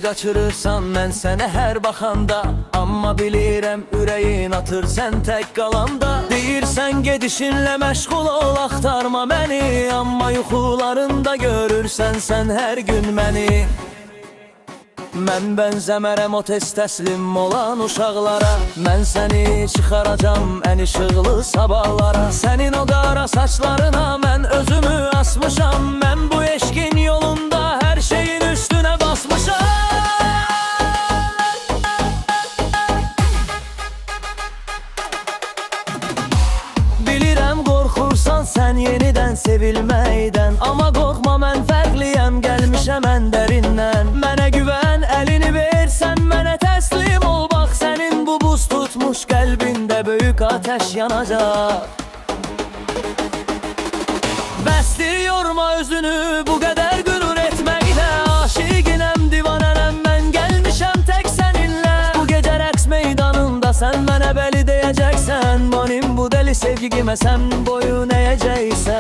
qaçırırsan mən sənə hər baxanda. Amma bilirəm ürəyin atır sən tək qalanda. Deyirsən gedişinlə məşğul ol, axtarma məni. Amma yuxularında görürsən sən hər gün məni. Mən bənzəmərəm o tez təslim olan uşaqlara. Mən səni çıxaracam ən işıqlı sabahlara. Sənin o qara saçlarına mən özümü asmışam. Mən bu eşqin yolunda hər şeyin üstünə basmışam. Bilirəm qorxursan sən yenidən sevilməkdən. Amma qorxma mən fərqliyəm, gəlmişəm ən dərindən. Mənə güvən, əlini versən mənə təslim ol. Bax sənin bu buz tutmuş qəlbində böyük ateş yanacaq. Bəsdir yorma özünü bu qədər qürur etməklə. Aşiqinəm, divanənəm mən, gəlmişəm tək səninlə. Bu gecə rəqs meydanında sən mənə bəli deyəcəksən. Mənim bu dəli sevgimə sən boyun əyəcəksən.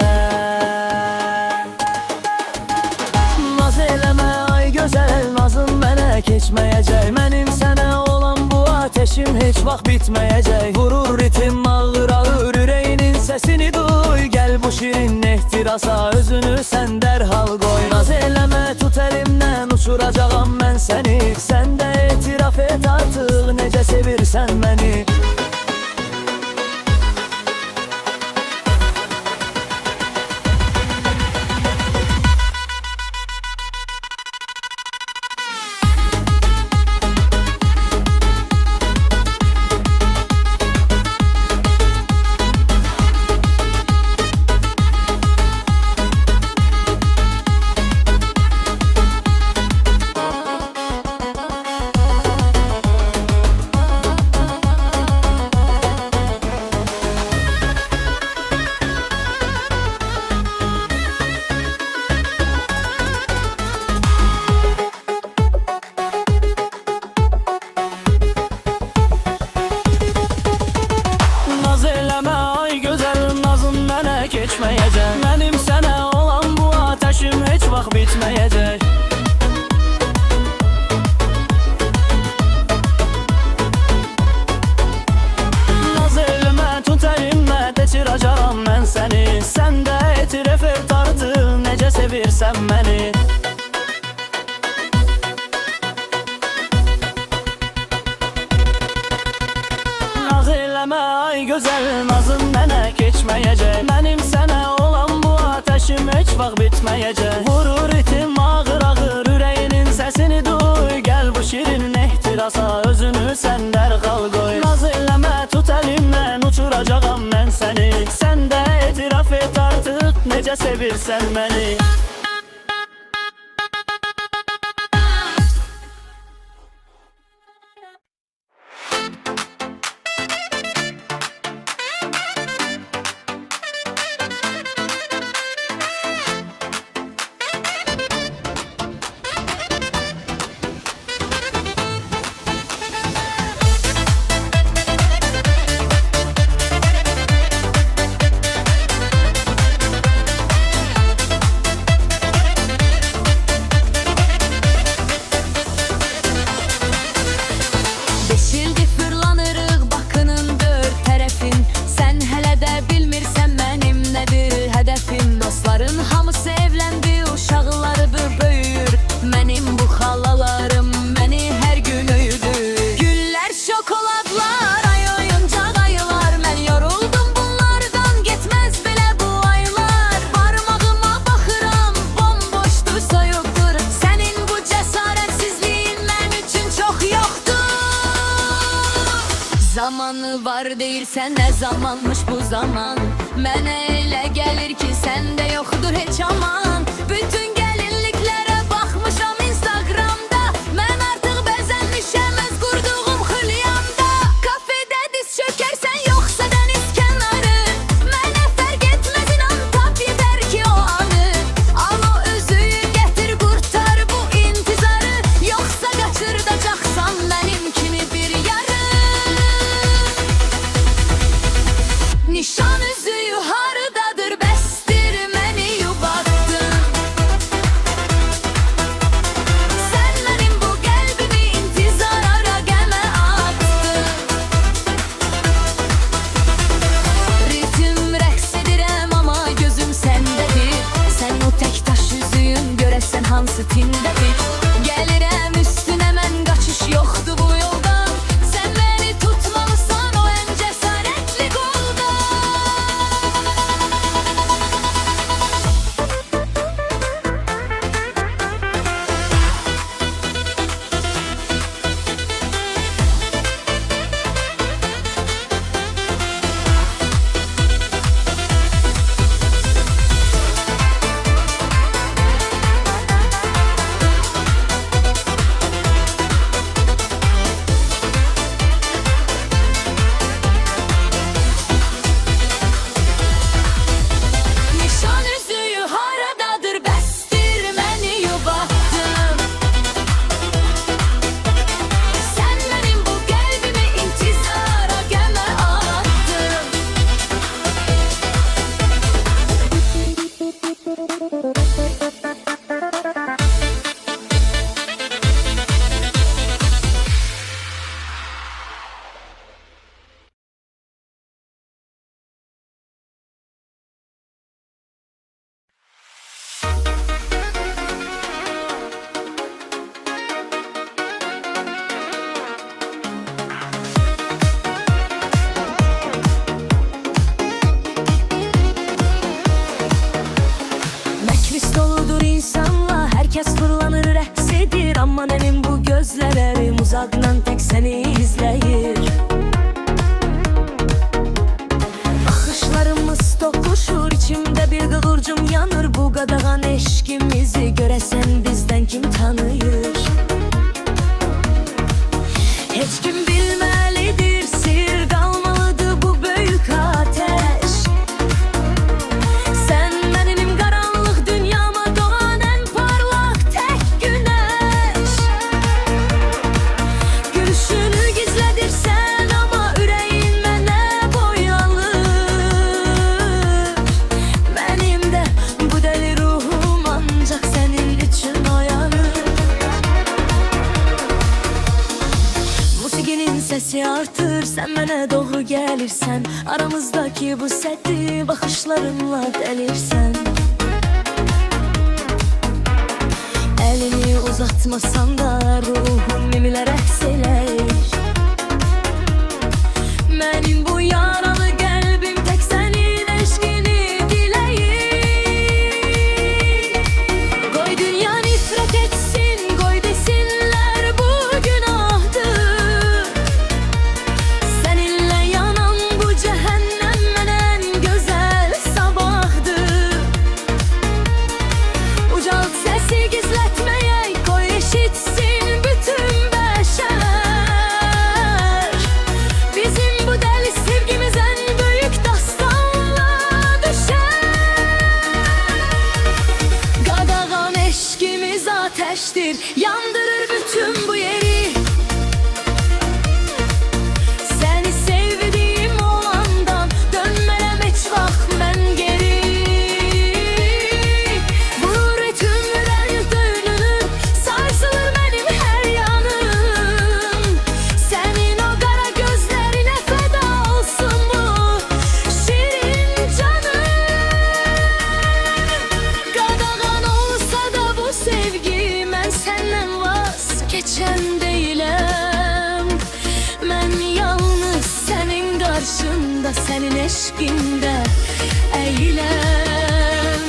Naz eləmə ay gözəl, nazın mənə keçməyəcək. Mənim sənə olan bu ateşim heç vaxt bitməyəcək. Vurur ritim ağır ağır, ürəyinin səsini duy. Gəl bu şirin ehtirasa özünü sən dərhal qoy. Naz eləmə tut əlimdən, uçuracağam mən səni. Sən də etiraf et artıq necə sevirsən məni. Geçməyəcək. Mənim sənə olan bu ateşim heç vaxt bitməyəcək. Naz elmə tut əlimə, keçirəcəm mən səni. Sən də etiraf et artıq necə sevirsən məni. Naz eləmə ay gözəl, nazın mənə keçməyəcək. Mənim sənə olan bu ateşim heç vaxt bitməyəcək. Vurur ritim ağır ağır, ürəyinin səsini duy. Gəl bu şirin ehtirasa özünü sən dərhal qoy. Naz eləmə tut əlimdən, uçuracağam mən səni. Sən də etiraf et artıq necə sevirsən məni. Dostların hamısı evləndi, uşaqları böyür. Mənim bu xalalarım məni hər gün öyüdür. Güllər, şokoladlar, ay oyuncaq ayılar. Mən yoruldum bunlardan, getməz belə bu aylar. Barmağıma baxıram, bomboşdur, soyuqdur. Sənin bu cəsarətsizliyin mən üçün çox yoxdur. Zamanı var deyirsən, nə zamanmış bu zaman. Mənə elə gəlir ki səndə yoxdur heç aman. Bütün gəlinliklərə baxmışam Instagramda. Mən artıq bəzənmişəm öz qurduğum xülyamda. Kafedə diz çökərsən yoxsa dəniz kənarı. Mənə fərq etməz inan, tap yetər ki o anı. Al o özüyü gətir qurtar bu intizarı. Yoxsa qaçırdacaqsan mənim kimi bir yarı. Nişan üzüyü hardadır, bəsdir məni yubatdın. Sən mənim bu qəlbimə basitindeyik. Gəlirəm üstünə mən, qaçış yoxdur bu yoldan. Sən məni tutmalısan o ən cəsarətli qoldan. Nişan üzüyü haradadır, bəsdir məni yubatdın. Sən mənim bu qəlbimi intizara qəmə atdın. Məkris doludur insanla, hər kəs fırlanır, rəqs edir. Amma mənim bu gözlərim uzaqdan tək səni izləyir. Baxışlarımız toqquşur, içimdə bir qığılcım yanır. Bu qadağan eşqimizi görəsən bizdən kim tanıyır? Heç kim bilməlidir, sir qalmalıdır bu böyük ateş. Sən mənim qaranlıq dünyama doğan ən parlaq tək günəş. Gülüşünü gizlədirsən, amma ürəyin mənə boyanır. Mənim də bu dəli ruhum ancaq sənin üçün oyanır. Musiqinin səsi artır, sən mənə doğru gəlirsən. Aramızdakı bu səddi baxışlarınla dəlirsən. Əlini uzatmasan da ruhum mimlə rəqs eləyir. Mənim bu yaralı qəlbim tək sənin eşqini diləyir. Qoy dünya nifrət etsin, qoy desinlər bu günahdır. Səninlə yanan bu cəhənnəm mənə ən gözəl sabahdır. Ucalt səsi gizlətməyək, qoy eşitsin bütün bəşər. Bizim bu dəli sevgimiz ən böyük dastanla düşər. Qadağan eşqimiz ateşdir, yandırır bütün bu yeri. Səni sevdiyim olandan dönmərəm heç vaxt mən geri. Vurur ritmdən dönünür, sarsılır mənim hər yanım. Sənin o qara gözlərinə fəda olsun bu şirin canım. Qadağan olsa da bu sevgi, mən səndən vazgeçən deyiləm. Mən yalnız sənin qarşında, sənin eşqində əyiləm.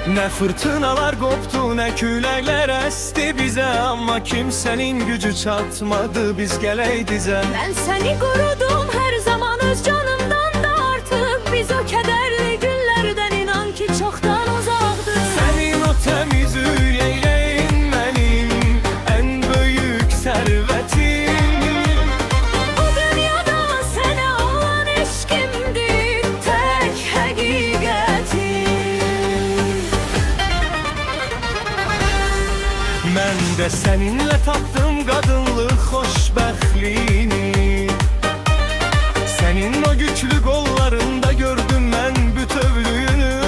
Ne fırtınalar koptu, ne küləklər esti bize, ama kimsenin gücü çatmadı biz gələk dizə. Ben seni korudum her zaman öz canımdan da artık. Biz o kederli günlerden inan ki çoktan uzaktık. Senin o temiz yüreğin benim en büyük servetim. Bu dünyada sana olan eşkimdir tek hakikatim. Ben de seninle tattım kadınlık hoşbəxtliyini. Senin o güçlü kollarında gördüm ben bütövlüğünü.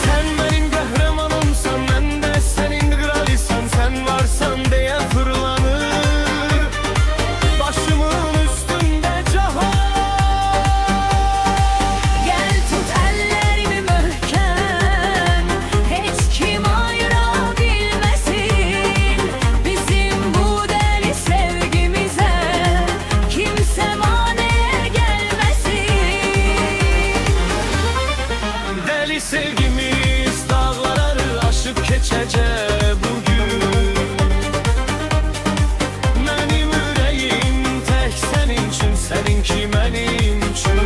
Sen benim kahramanımsan, ben de senin kralisan. Sen varsan diye fırlanır başımın üstünde cahan. Gel tut ellerimi möhkem, hiç kim ayırabilmesin bizim bu deli sevgimize, kimse mani gelmesin. Deli sevgimiz dağları aşıp geçecek bugün. Benim yüreğim tek senin için, seninki benim için.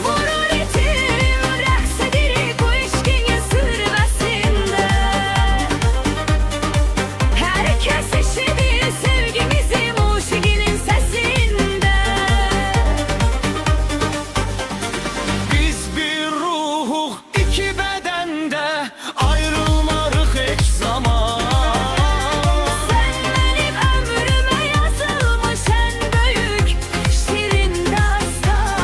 Vurur ritim, rəqs edirik bu ilişkinin zirvəsində. Herkes eşidir sevgimizi musiqinin səsində. Biz bir ruhuq iki bədəndə, ayrılmarıq heç zaman. Sen benim ömrüme yazılmış en büyük şirin dastan.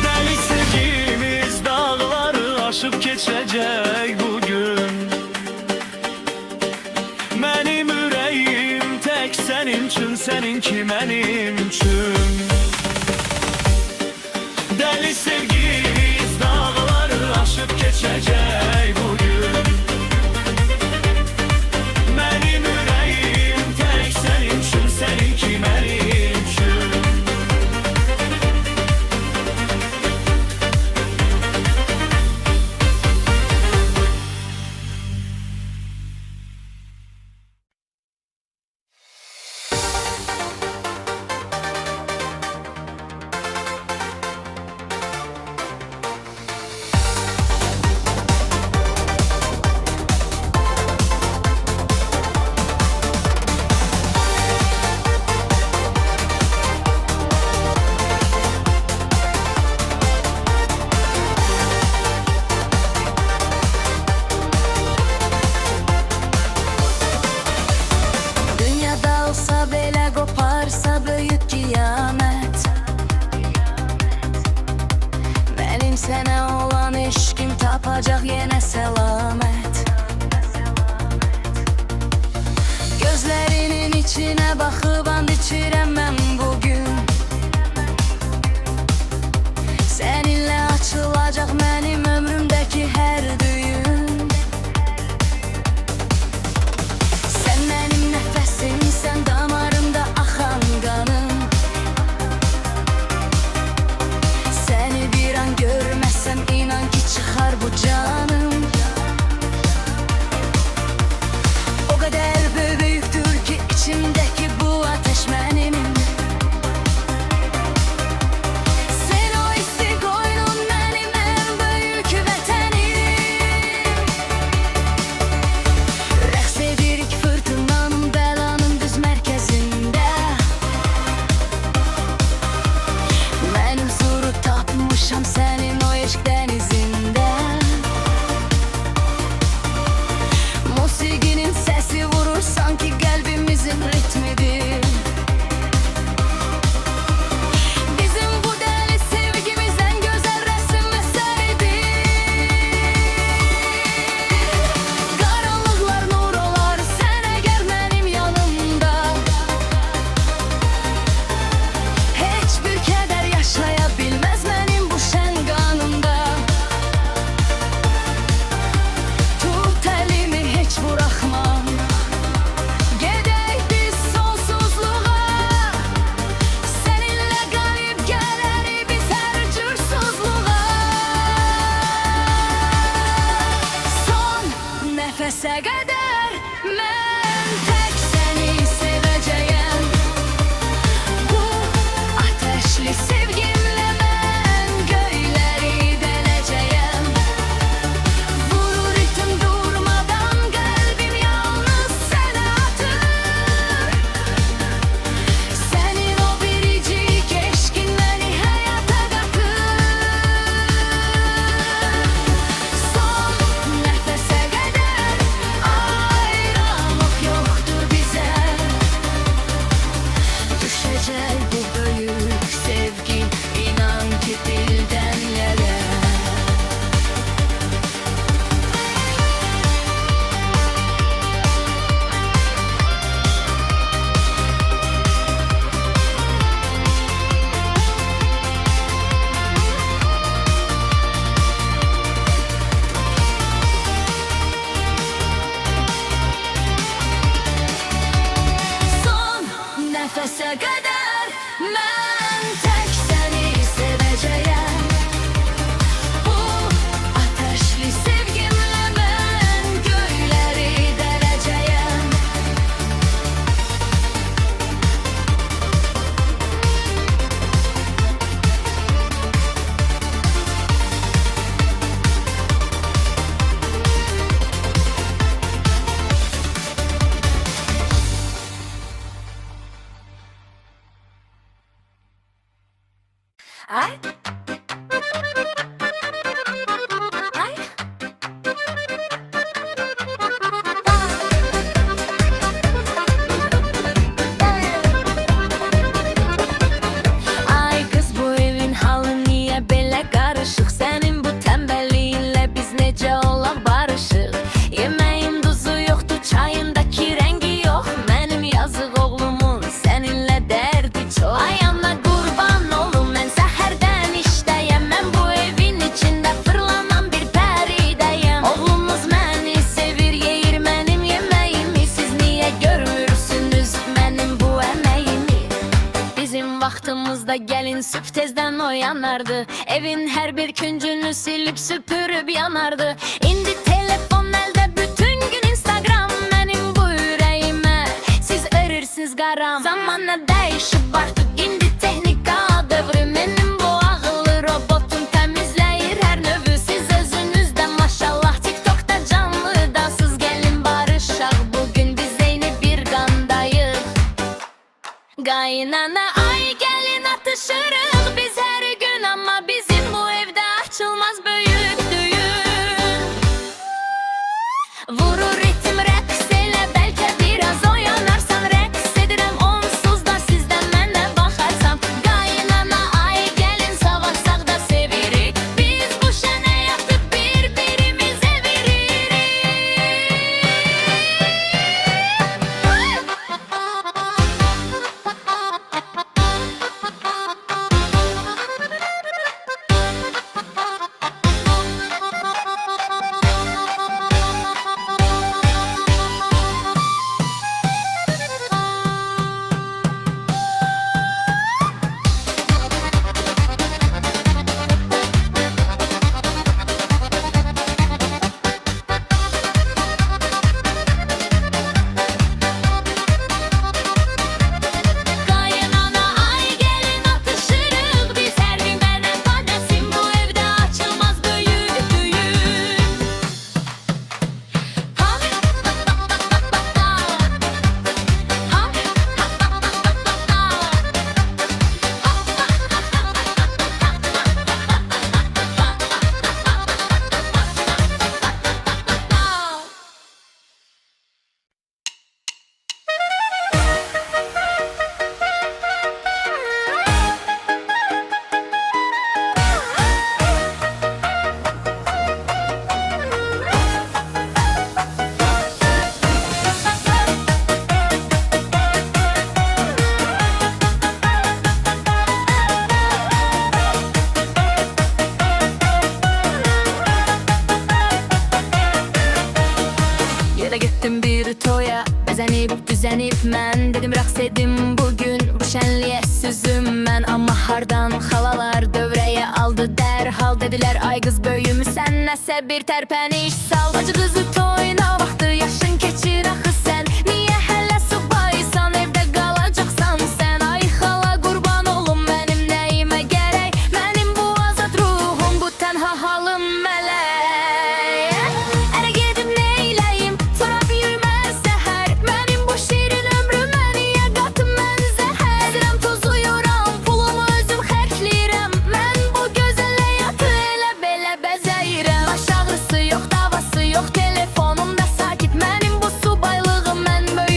Deli sevgimiz dağları aşıp geçecek bugün. Benim yüreğim tek senin için, seninki benim için. Deli sevgimiz dağları aşıp geçecek bugün. Benim yüreğim tek senin için, seninki benim için. Dünyada olsa belə qoparsa böyük qiyamət. Benim sənə olan eşkim tapacaq yenə səlamət. Gözlərinin içinə baxıb and içirəm mən bugün. Səninlə açılacaq mənim ömrümdəki hər düyün. Sen benim nefesimsen, damarımda akan kanım. Seni bir an görmezsem inan ki çıkar bu canım. O kadar büyüktür ki içimdeki bu ateş benim. tezden oyanardı. Evin her bir küncünü silip süpürüp yanardı. İndi telefon elde bütün gün Instagram. Benim bu yüreğime siz verirsiniz garam. Zamanla değişip artık indi tehnika devri. Benim bu ağıllı robotum temizleyir her növü. Siz özünüzde maşallah TikTok'ta canlı da siz gelin barışak. Bugün biz eyni bir gandayız. Kaynana ay gelin atışırıq biz her gün. Ama bizim bu evde açılmaz büyük düğün. Vurur ritim reks ile belki biraz oyanarsan. Reks edirəm onsuz da sizden mənə baxarsan. Kaynana ay gelin savaşsak da sevirik. Biz bu şene yatıp birbirimize veririk. Kaynana ay gelin atışırıq biz her gün. Mənə badəsim bu evde açılmaz büyük düğün. Yere gittim bir toya bezenip düzenip mən. Dedim raks edim bugün bu şenliğe süzüm mən. Ama hardan halalar dövreye aldı derhal. Dediler ay kız böyümüsən nəsə bir tərpəniş sal. Bacı kızı toyuna vaxtı yaşın keçir axı sen. Niye hələ subaysan evde qalacaqsan sen. Ay xala qurban olum mənim nəyimə gərək. Mənim bu azad ruhum bu tənha halım mələk. Ərə gedib neyləyim sonra büyümez zəhər. Mənim bu şirin ömrümə niyə qatım mən zəhər. Zirəm tozuyuram pulumu özüm xərcləyirəm. Mən bu gözəl həyatı elə belə bəzəyirəm. Baş ağrısı yox davası yox telefonumda sakit. Mənim bu subaylığım mən böyük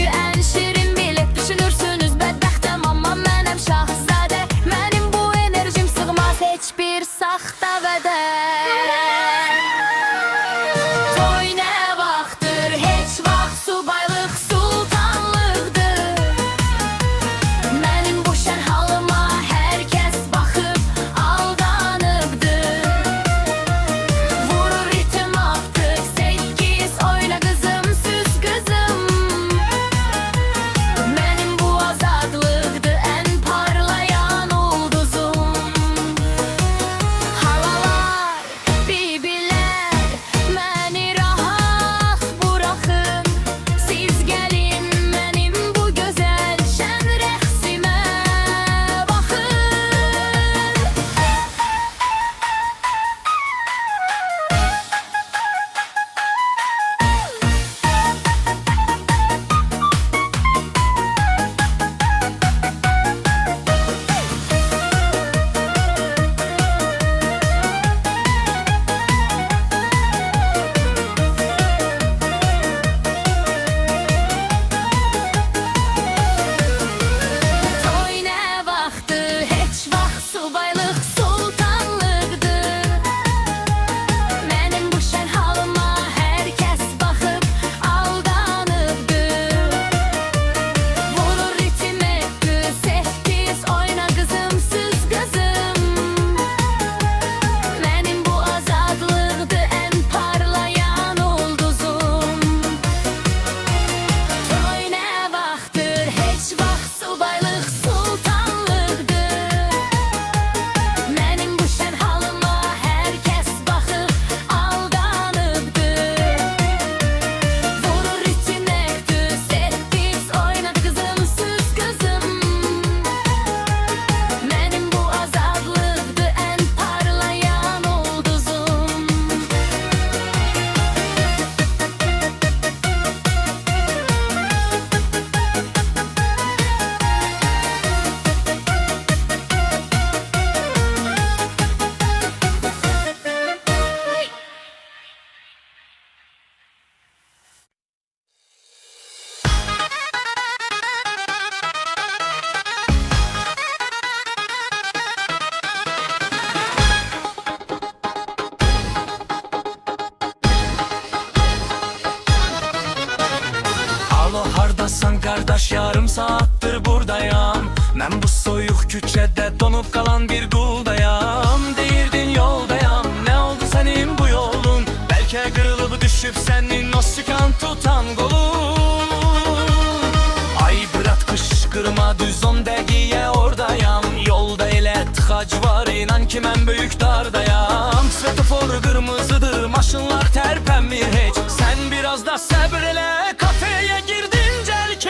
İnan ki mən böyük dardayam. Svetofor qırmızıdır, maşınlar tərpənmir heç. Sən biraz da səbr elə, kafeye girdin cəlkeç.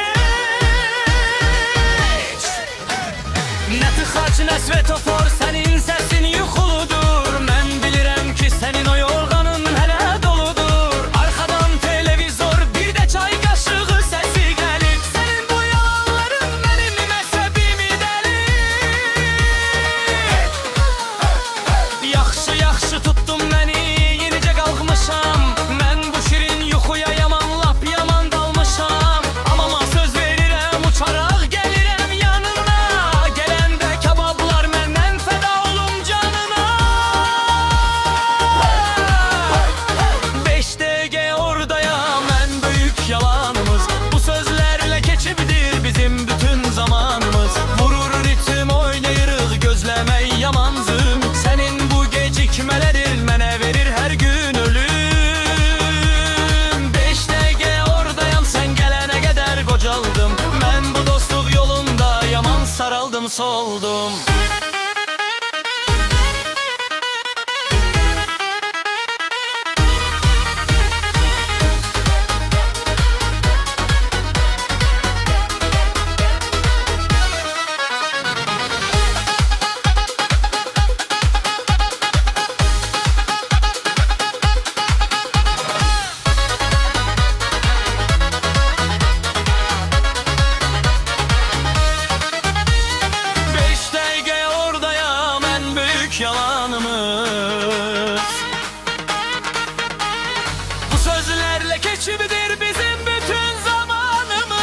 Nə tıxac, nə svetofor, sənin səsin yuxuludur. Mən bilirəm ki, sənin o yorğanın hələ doludur. Arxadan televizor, bir də çay qaşığı səsi gəlir. Sənin bu yalanların mənim məzhəbimi dəlir. Yaxşı, yaxşı tutdum məni, yenicə qalxmışam. Mən bu şirin yuxuya yaman, lap yaman dalmışam. Amama söz verirəm, uçaraq gəlirəm yanına. Gələndə kabablar məndən fəda olum canına. 5 dəqiqə oradayam, ən böyük yalanımız. Bu sözlərlə keçibdir bizim bütün zamanımız. Vurur ritim, oynayırıq, gözləmək yamanzım. Sənin bu gecikmələrin mənə verir hər gün ölüm. 5 dəqiqə oradayam, sən gələnə qədər qocaldım. Mən bu dostluq yolunda yaman saraldım, soldum. Yalanımız. Bu sözlerle keçibidir bizim bütün zamanımız.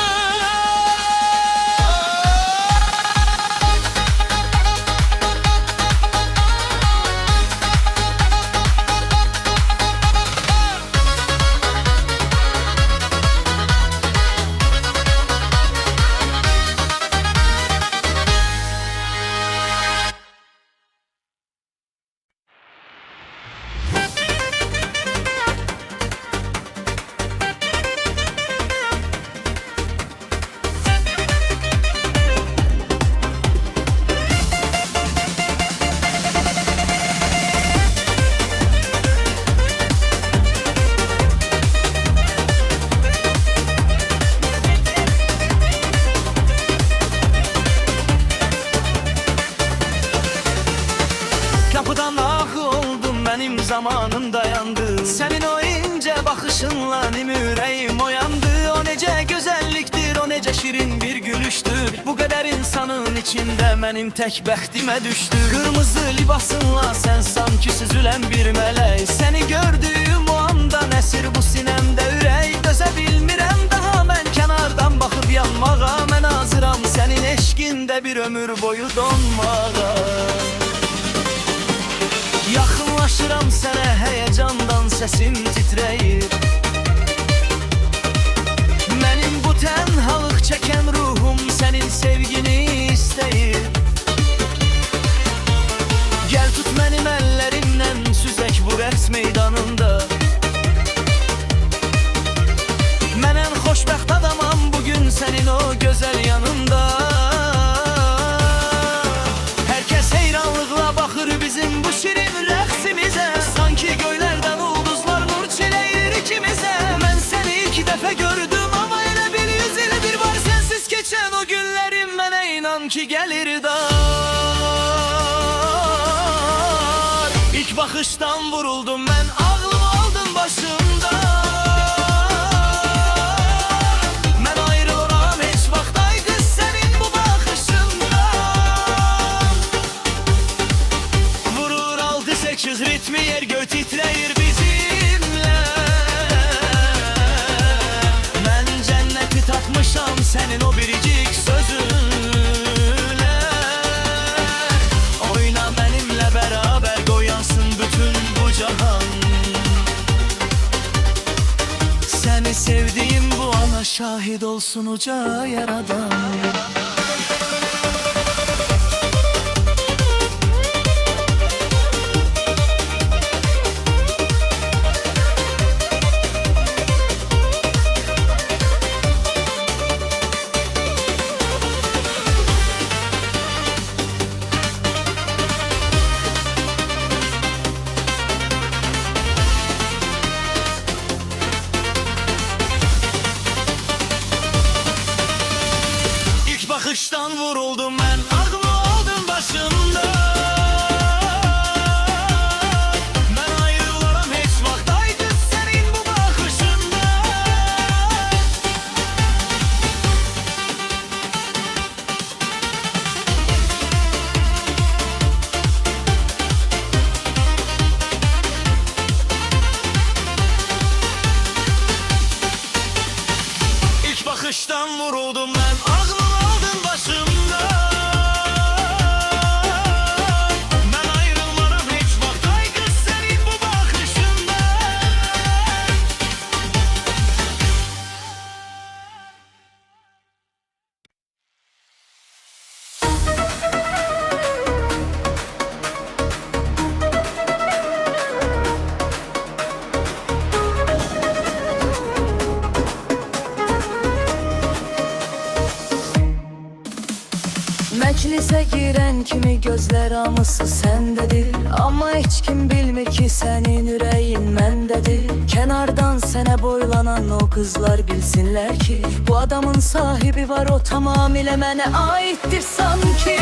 Kapıdan ahı oldum, benim zamanım dayandı. Senin o ince bakışınla ürəyim oyandı. O nece güzelliktir, o nece şirin bir gülüştür. Bu kadar insanın içinde benim tek bəxtimə düştü. Kırmızı libasınla sen sanki süzülen bir mələk. Seni gördüğüm o anda nesir bu sinemde ürək. Dözə bilmirəm daha mən kənardan baxıb yanmağa. Mən hazıram senin eşqində bir ömür boyu donmağa. Yaxınlaşıram sənə heyecandan, səsim titrəyir. Mənim bu tənhalıq çəkən ruhum sənin sevgini istəyir. Gəl tut mənim əllərimdən, süzək bu rəqs meydanında. Mən ən xoşbəxt adamam bugün sənin o gözəl yanında. Herkes heyranlıqla baxır bizim bu şirin rəqsimizə. Sanki göylərdən ulduzlar nur çiləyir ikimizə. Mən səni ilk dəfə gördüm, amma elə bir 100 ildir var sənsiz keçən o günlərim. Mənə inan ki gəlir dar. İlk baxışdan vuruldum mən, ağlım aldın başımda. Mən ayrılıram heç vaxt ay qız sənin bu baxışından. Vurur 6-8 ritmi, yer göy titrəyir bizimlə. Mən cənnəti tapmışam sənin o biricik sözünlə. Oyna mənimlə bərabər, qoyansın bütün bu cahan. Səni sevdiğim bu ana şahid olsun uca yaradan. bakıştan vuruldum ben, aklımı aldın başımda. Ben ayrılaram hiç vaxt, ay kız senin bu bakışında. İlk bakıştan vuruldum ben, aklımı aldın başımda. Ben ayrılmaram hiç vaxt, ay kız senin bu bakışında. Məclisə girən kimi gözlər hamısı səndədir. Amma heç kim bilmir ki sənin ürəyin məndədir. Kənardan sənə boylanan o qızlar bilsinlər ki bu adamın sahibi var, o tamamilə mənə aiddir sanki.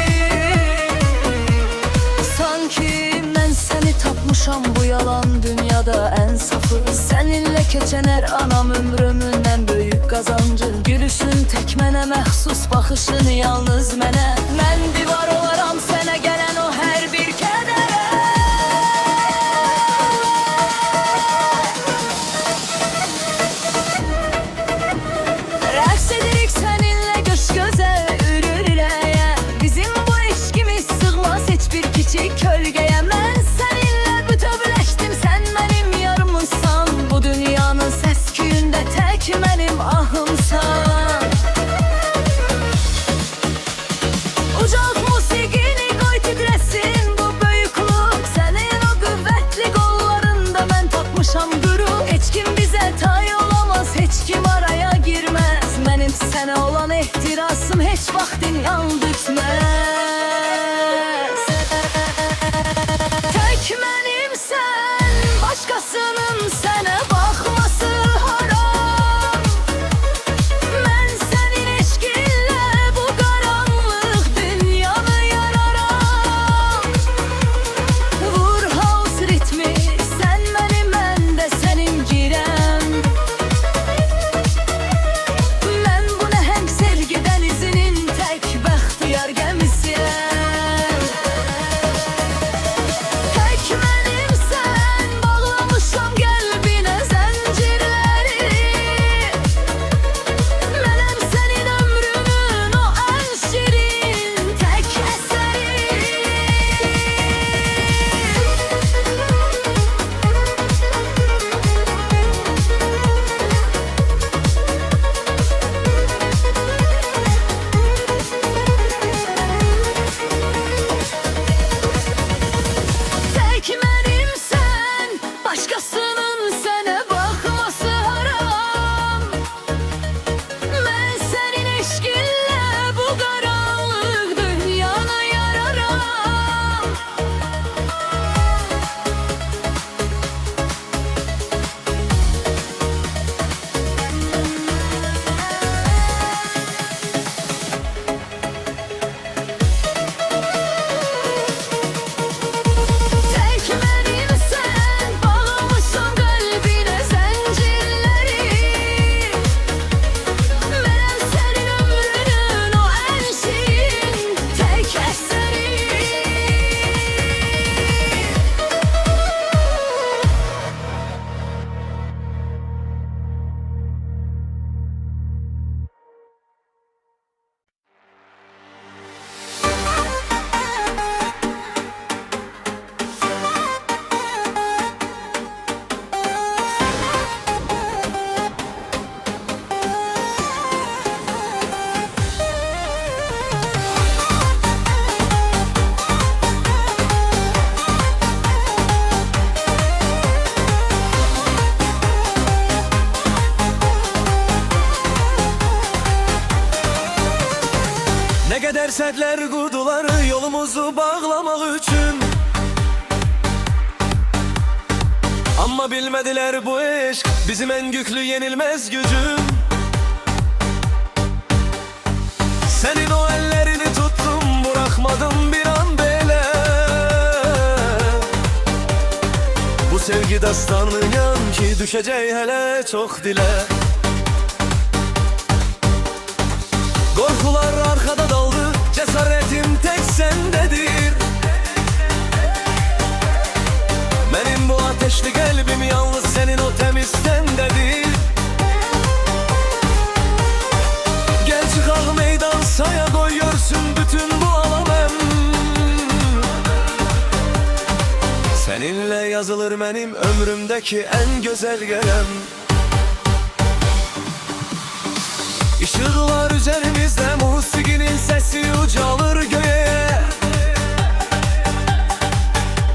Sanki mən səni tapmışam bu yalan dünyada ən safı. Səninlə keçən hər anam ömrümün ən böyük qazancı. Gülüşün tək mənə məxsus, baxışın yalnız mənə. Mən divar olaram sənə gələn o hər bir kədərə. Rəqs edirik səninlə göz gözə, ürür ürəyə. Bizim bu eşqimiz sığmaz heç bir kiçik kölgəyə. Mən səninlə bütövləşdim, sən mənim yarımsan. Bu dünyanın səs-küyündə tək mənim ahımsan. Ucaq musiqini qoy titrəsin bu böyük klub. Sənin o qüvvətli qollarında mən tapmışam qürub. Heç kim bizə tay olamaz, heç kim araya girməz. Mənim sənə olan ehtirasım heç vaxt yan düşməz. Tək mənimsən, başqasının sənə baxması haram. Mən sənin eşqinlə bu qaranlıq dünyanı yararam. Vur house ritmi, sən mənim, mən də sənin girəm. Mən bu nəhəng sevgi dənizinin tək bəxtiyar gəmisiyəm. Tək mənimsən, bağlamışam qəlbinə zəncirləri. Mənəm sənin ömrünün o ən şirin tək əsəri. Tək mənimsən, başqasının sənə baxması haram. Mən sənin eşqinlə bu qaranlıq dünyanı yararam. Tək mənimsən, bağlamışam qəlbinə zəncirləri. Mənəm sənin ömrünün o ən şirin tək əsəri. Ne qədər sədlər qurdular yolumuzu bağlamaq üçün. Amma bilmədilər bu eşq bizim ən güclü yenilməz gücüm. Sənin o əllərin Bakmadım bir an belə. Bu sevgi dastanı yan ki düşəcək hələ çox dilə. Qorxular arkada daldı, cesaretim tek sendedir. Benim bu ateşli kalbim yalnız senin o temiz tendedir. Gel çıkak meydan saya koy görsün bütün bu alemem. Seninle yazılır benim ömrümdeki en güzel gelem. Işıklar üzerimizde, musikinin sesi ucalır göğe.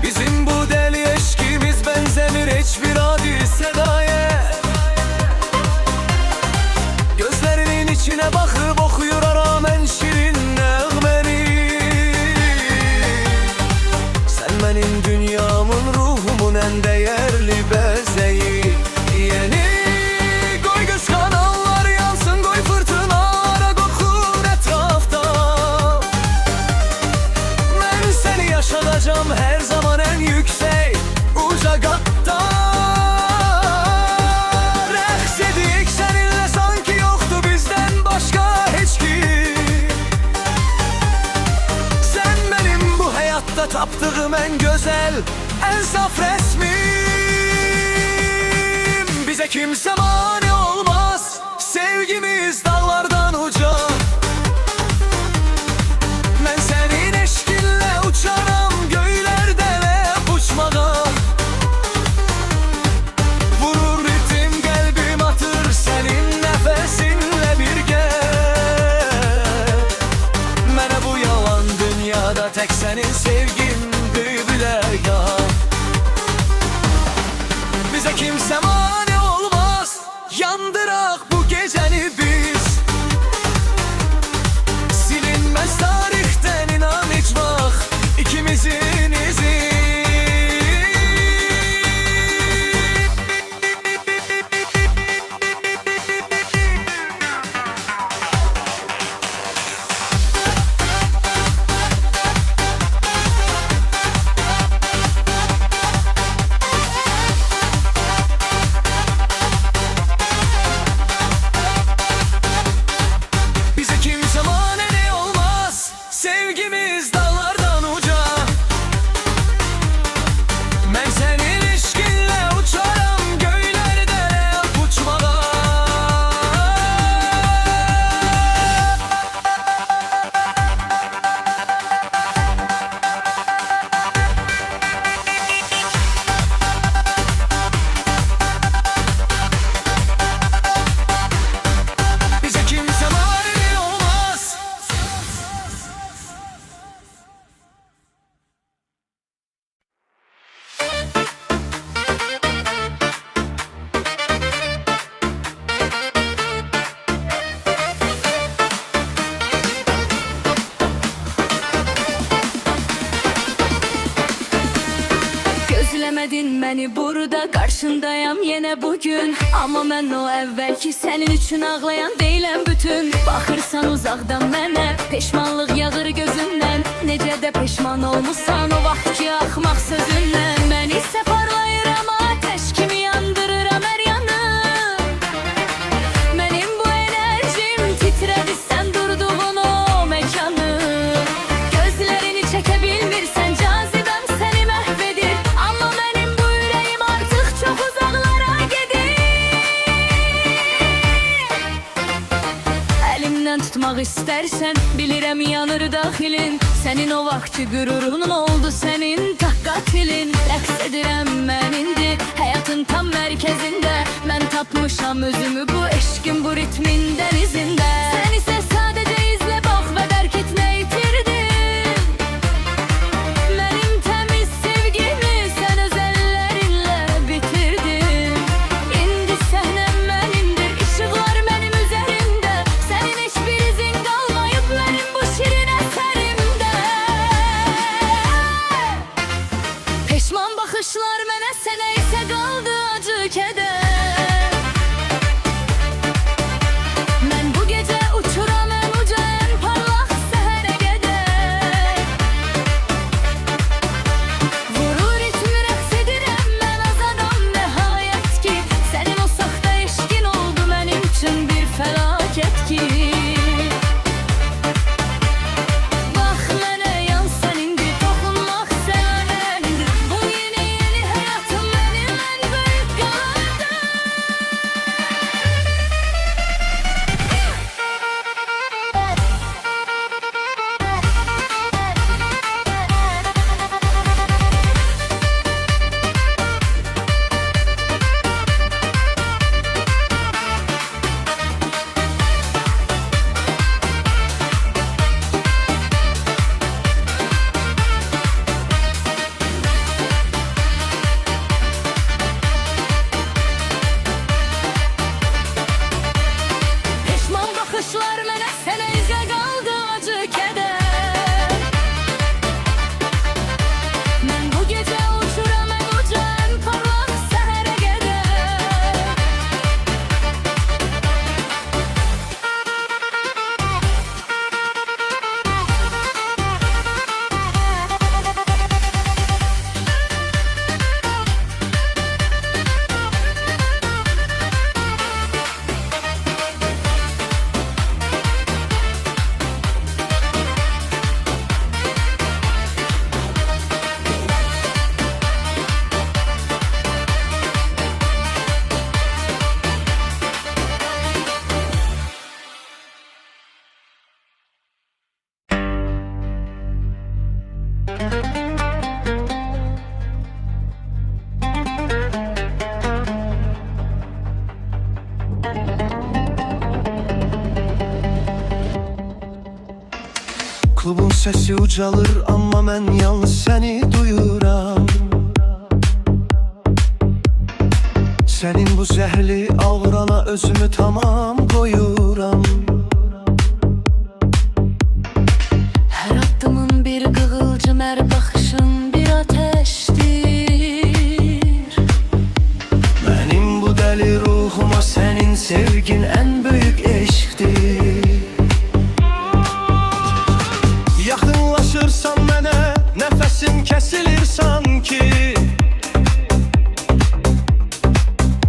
Bizim bu deli eşkimiz benzemir hiçbir adi sedaya. Gözlerinin içine bakıp okuyor rağmen şirin nəğməni. Sen benim dünyamın, ruhumun en değerli bezeyi. Yeni koy kıskananlar yansın, koy fırtınalara kokun etrafta. Ben seni yaşatacağım her zaman en yüksek uca katta. Rəqs edik seninle sanki yoktu bizden başka hiç kim. Sen benim bu hayatta taptığım en güzel, en saf resmim. Bize kimse mani olmaz, sevgimiz dağlardan uca. Ben senin eşkinle uçaram göylerde ve uçmağa. Vurur ritim kalbim atır senin nefesinle birge. Mənə bu yalan dünyada tek senin sevgin bile ya. Bize kimse mani olmaz, yandırak bu geceni biz. Silinmez tarihten inan hiç bak ikimizin izi. Bize kimse mani olmaz, sevgimiz dağlardan uca. Ben senin ilişkinle uçarım göylerde uçmağa. Bize kimse mani olmaz. Gözlemedin beni burada, karşındayım yine bugün. Ama ben o evvelki senin için ağlayan değilim bütün. Bakırsan uzaktan mənə, peşmanlıq yağır gözündən. Necə də peşman olmuşsan o vaxtki axmaq sözündən. Mən isə parlayıram ateş kimi yandırıram hər yanı. Mənim bu enerjim titrədi sən durduğun o mekanı. Gözlərini çəkə bilmirsən, cazibəm səni məhv edir. Amma mənim bu ürəyim artıq çox uzaqlara gedir. Əlimdən tutmaq istərsən, bilirəm yanır daxilin. Sənin o vaxtki qürurun oldu sənin taqatilin. Rəqs edirəm mən indi həyatın tam mərkəzində. Mən tapmışam özümü bu eşqin bu ritmin dənizində. Sən isə sadəcə izlə bax və dərk et nə itirdin. Mənim təmiz sevgimi sən öz əllərinlə bitirdin. İndi səhnəm mənimdir, işıqlar mənim üzərimdə. Sənin heç bir izin qalmayıb mənim bu şirin əsərimdə. Peşman baxışlar mənə, sənə isə qaldı acı kədər. Mən bu gecə uçuram ən uca, ən parlaq səhərə qədər. Sesi ucalır amma mən yalnız səni duyuram. Sənin bu zəhli ağrana özümü tamam qoyuram. Hər addımın bir qığılcım, hər baxışın bir ateşdir. Mənim bu dəli ruhuma sənin sevgin ən böyük eşqdir. Yaxınlaşırsan mənə, nəfəsim kəsilir sanki.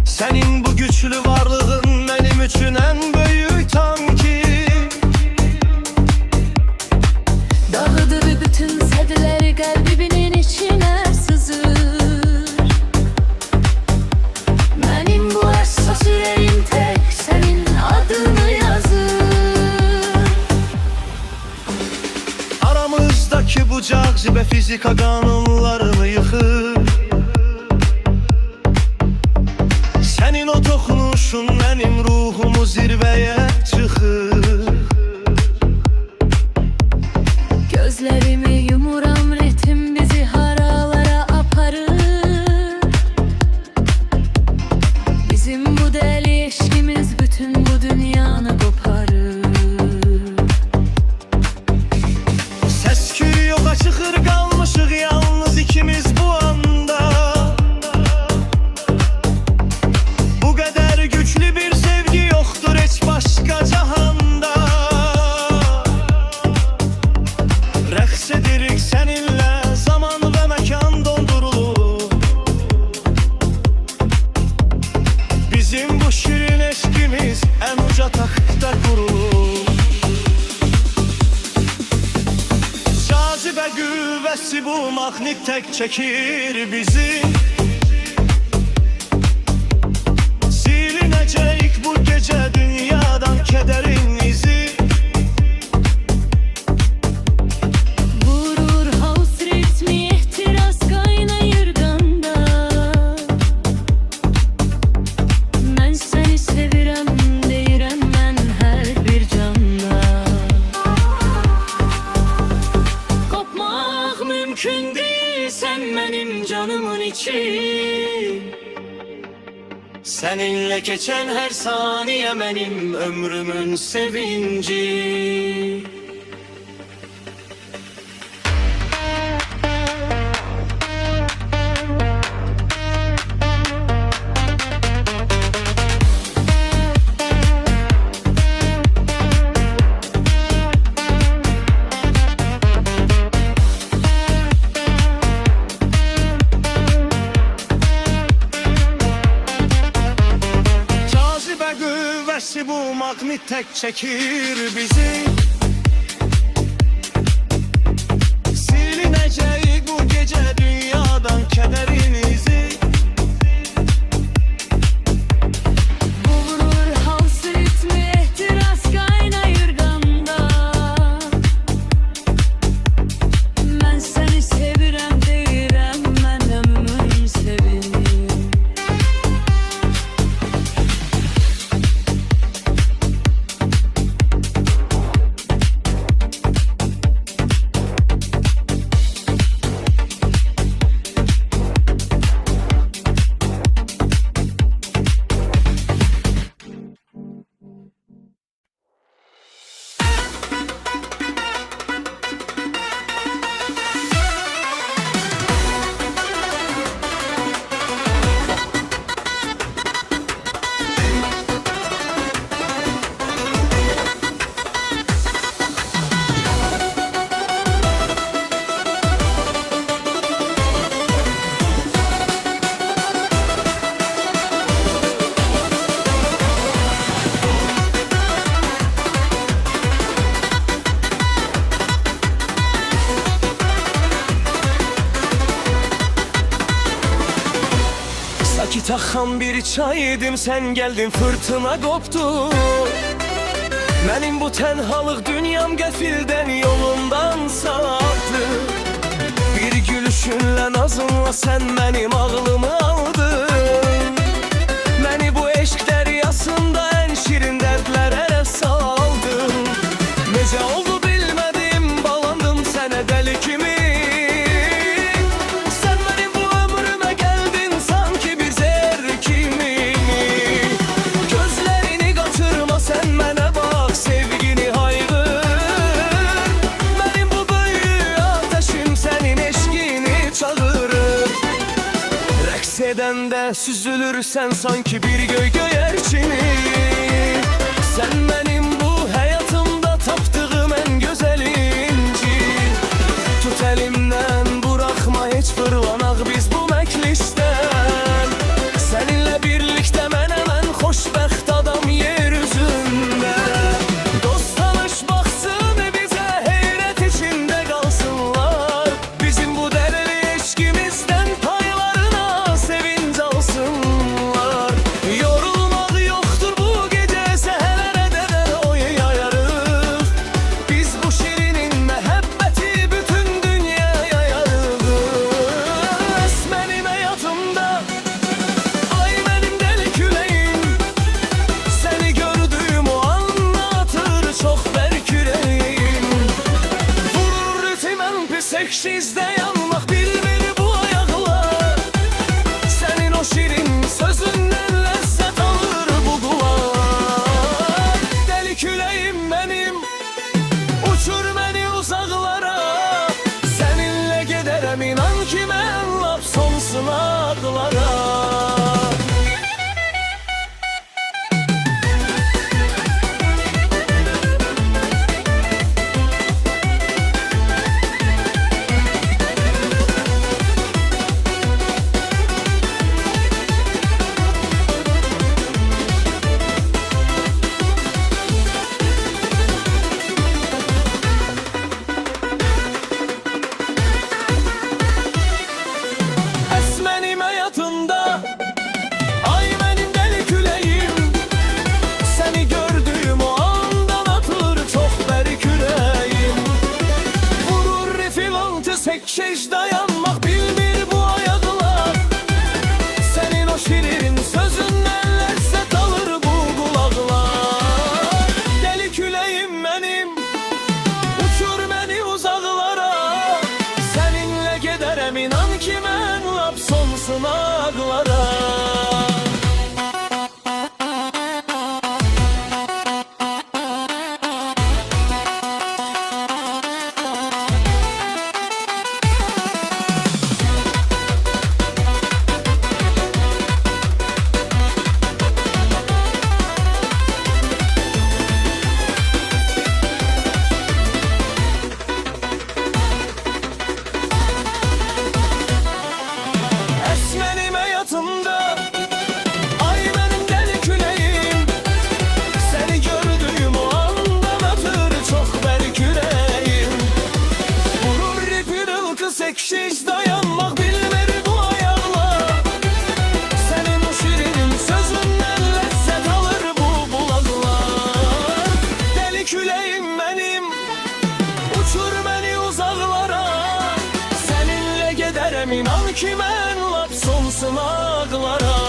Sənin bu güclü varlığın mənim üçün ən böyük tanki. Dağıdır bütün sədləri qəlbimin içinə sızır. Mənim bu həssas ürəyim tək sənin adını yazır. Aramızdakı bu cazibə fizika qanunlarını yıxır. Sənin o toxunuşun mənim ruhumu zirvəyə çıxır. Gözlərimi yumuram, ritim bizi haralara aparır. Bizim bu dəli eşqimiz bütün bu dünyanı qoparır. Səs-küy yoxa çıxır, qalmışıq yalnız ikimiz bu anda. Bu qədər güclü bir sevgi yoxdur heç başqa cahanda. Rəqs edirik səninlə, zaman və məkan dondurulur. Bizim bu şirin eşqimiz ən uca taxtda qurulur. Cazibə qüvvəsi bu maqnit tək çəkir bizi. Silinəcək bu gecə dünyadan kədərin izi. Vurur house ritmi, ehtiras qaynayır qanda. Mən səni sevirəm, deyirəm mən hər bir canda. Qopmaq mümkün deyil, sən mənim canımın içi. Səninlə keçən hər saniyə mənim ömrümün sevinci. Cazibə qüvvəsi bu maqnit tək çəkir bizi. Silinəcək bu gecə dünyadan kədərin izi. Vurur house ritmi, ehtiras qaynayır qanda. Mən səni sevirəm, deyirəm mən ömrümün sevinci. Sakit axan bir çay idim, sən gəldin fırtına qopdu. Mənim bu tənhalıq dünyam qəfildən yolundan sapdı. Bir gülüşünlə nazınla sən mənim ağlımı aldın. Məni bu eşq dəryasında ən şirin dərdlərə saldın. Necə oldu bilmədim, balandım gülende süzülürsen sanki bir göyerçini. Sen benim bu hayatımda taptığım en güzel inci. Tut elimden bırakma hiç fırlanak biz bu meklisten. Seninle birlikte ben hemen hoşbext adam yeryüzünde. Dost tanış baksın bize hayret içinde kalsınlar. Bizim bu dereli ilişkimizden paylarına sevinç alsınlar. Yorulmak yoktur bu gece seherlere deder oy yayarız. Biz bu şirinin mehabbeti bütün dünyaya yayarız. Benim hayatımda ay benim deli küleyim. Seni gördüğüm o anlatır çok berküreyim. Vurur rütümen pis ekşizde yanmak bilmir bu ayaklar. Senin o şirin sözünden lezzet alır bu kulak. Deli küleyim benim, uçur beni uzaklara. Seninle giderim inan ki ben lap sonsuzlara. Benim hayatımda ay benim deli küleyim. Seni gördüğüm o andan atır çok berküreyim. Vurur rifilantı sekşeş dayanmak bilmir bu ayaklar. Senin o şirin sözünden lezzet alır bu kulaklar. Deli küleyim benim, uçur beni uzaklara. Seninle giderim inan ki ben lap sonsuzlara. Benim hayatımda ay benim deli küleyim. Seni gördüğüm o andan atır çok berküreyim. Vurur ripidil kız ekşiş dayanmak bilmir bu ayaklar. Senin o şirin sözünden lezzet alır bu bulaklar. Deli küleyim benim, uçur beni uzaklara. Seninle giderim inan ki ben lap sonsuzlara.